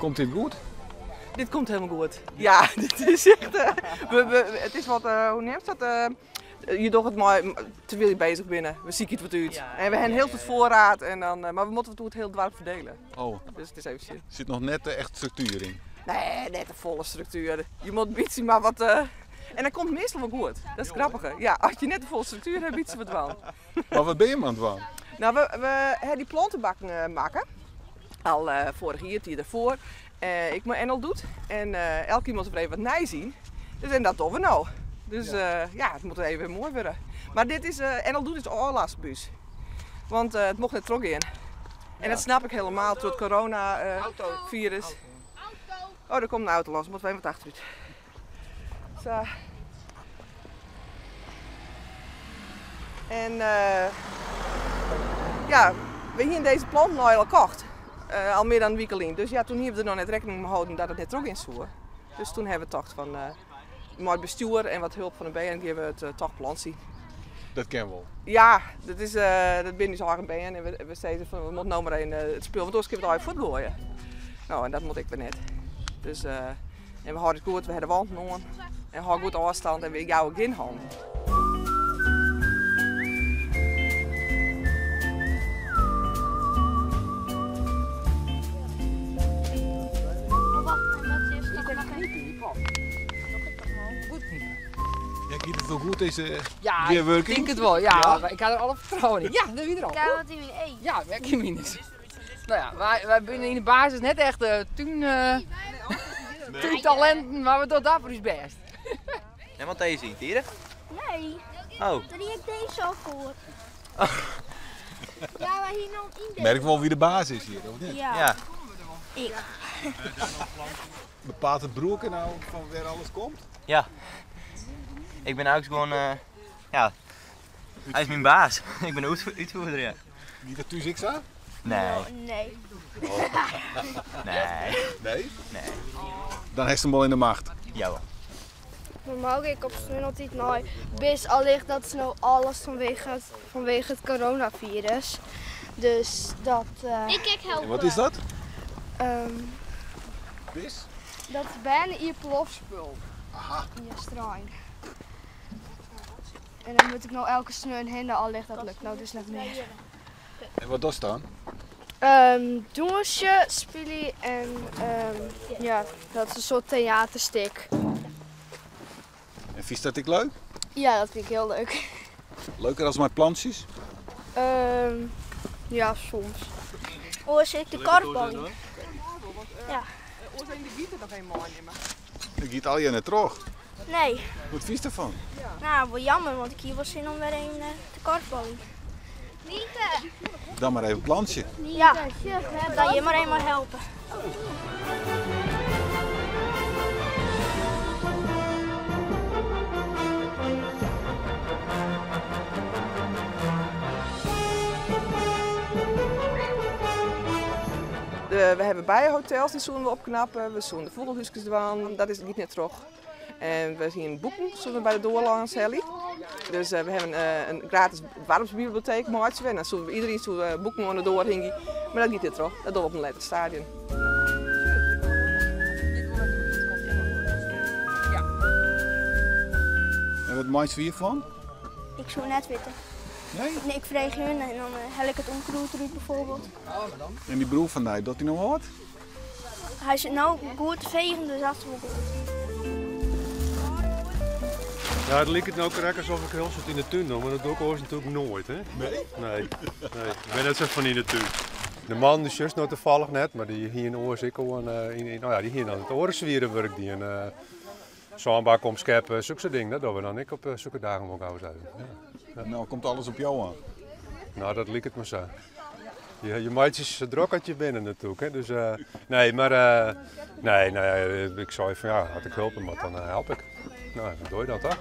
Komt dit goed? Dit komt helemaal goed. Ja, dit is echt... het is wat, hoe neemt dat? Je doet het maar terwijl je bezig bent. We zien het wat uit. Ja, en we hebben heel veel voorraad, en dan, maar we moeten het heel dorp verdelen. Oh, Dus het is even shit. er zit nog net echt structuur in. Nee, net een volle structuur. Je moet een beetje maar wat... En dat komt meestal wel goed. Dat is grappig. Ja, als je net een volle structuur hebt, iets wat wel. Maar wat ben je aan het doen? Nou, we hebben die plantenbakken maken. Al vorig jaar, het jaar daarvoor. Ik moet en al doet. En elke keer moet er even wat nij zien. Dus en dat doen we nou. Dus ja, het moet even mooi worden. Maar dit is, en al doet is oorlogsbus. Want het mocht net trok in. En dat snap ik helemaal door het coronavirus. Oh, er komt een auto los. Moeten we even wat achteruit. Zo. En ja, we hebben deze plant nou al gekocht. Al meer dan een week alleen. Dus ja, toen hebben we er nog net rekening mee gehouden dat het net trok in zou. Dus toen hebben we toch van met het bestuur en wat hulp van de BN hebben we het toch plant zien. Dat kennen we wel. Ja, dat ben dus al een BN en we zeiden van we moeten nou maar een het speel, want anders kunnen we het al voet gooien. Nou, en dat moet ik weer net. Dus en we houden het goed, we hebben de wand nog en houden goed afstand en we jouw geen hand. Ja, gaat het wel goed deze Ja, weerwerking? ik denk het wel. Ja, ik had er alle vertrouwen in. Ja, dat is erop. Kijk wat in één. Ja, werking minus. Nou ja, wij binnen in de basis net echt toen talenten, maar we doen dat voor ons best. En wat deze ziet hier? Nee, Oh, dan heb ik deze al voor. Ja, wij hier nog in Merk wel wie de baas is hier, of niet? Ja. ja. Ik. Bepaalt het broeken nou van waar alles komt? Ja. Ik ben ook gewoon, ja, hij is mijn baas. Ik ben de uitvoerder, ja. Niet dat u zich zo? Nee, Nee. nee, Nee? nee. Dan heeft ze hem wel in de macht. Jawel. Normaal ik op snel altijd nooit. Bis allicht dat is nou alles vanwege het coronavirus. Dus dat. Ik kijk helpen. En wat is dat? Vis? Dat is bijna je plofspul. In je strain. En dan moet ik nou elke sneu en hinde al ligt, dat lukt nou dus net meer. En wat is dan? Doensje, spielie en ja, dat is een soort theaterstik. En vies dat ik leuk? Ja, dat vind ik heel leuk. Leuker als mijn plantjes? Ja, soms. Oh, zit de karbal. Ja. Hoe zijn de gieten nog helemaal aannemen? Ik giet al je net terug. Nee, Wat vies ervan? nou wel jammer, want ik hier was zin om weer een te karbalen. Dan maar even plantje. Ja, dan je maar eenmaal helpen. We hebben bijenhotels, die zullen we opknappen. We zullen de vogelhuisjes doen, dat is niet net terug. En we zien boeken, zullen we bij de doorlangs hellen. Dus we hebben een gratis warmsbibliotheek, maatje. En dan zullen we iedereen boeken onder door hingen. Maar dat niet net terug, dat doen we op een later stadion. En wat maakt je hiervan? Ik zou net weten. Nee? Nee, ik vreeg hun en dan hel ik het omkroet eruit bijvoorbeeld. En die broer van mij, doet hij nog wat? Hij zit nou goed te vegen, dus dat is wel goed. Ja, het lijkt het nou correct alsof ik heel zit in de tuin doe, maar dat doe ik ooit natuurlijk nooit, hè? Nee? Nee. Ik ben net zo van in de tuin. De man, die zus nou toevallig net, maar die hier in Oorsikkel, nou ja, die hier aan het orenzwieren werkt, die een zandbak omscheppen, zulke dingen, dat doen we dan ik op zulke dagen ook gauw zijn. Ja. Nou komt alles op jou aan. Nou, dat lijkt het me zo. Je maatjes druk uit je binnen natuurlijk, hè? Dus nee, maar nee, ik zou even, ja, had ik hulp, maar dan help ik. Nou, dan doe je dat toch?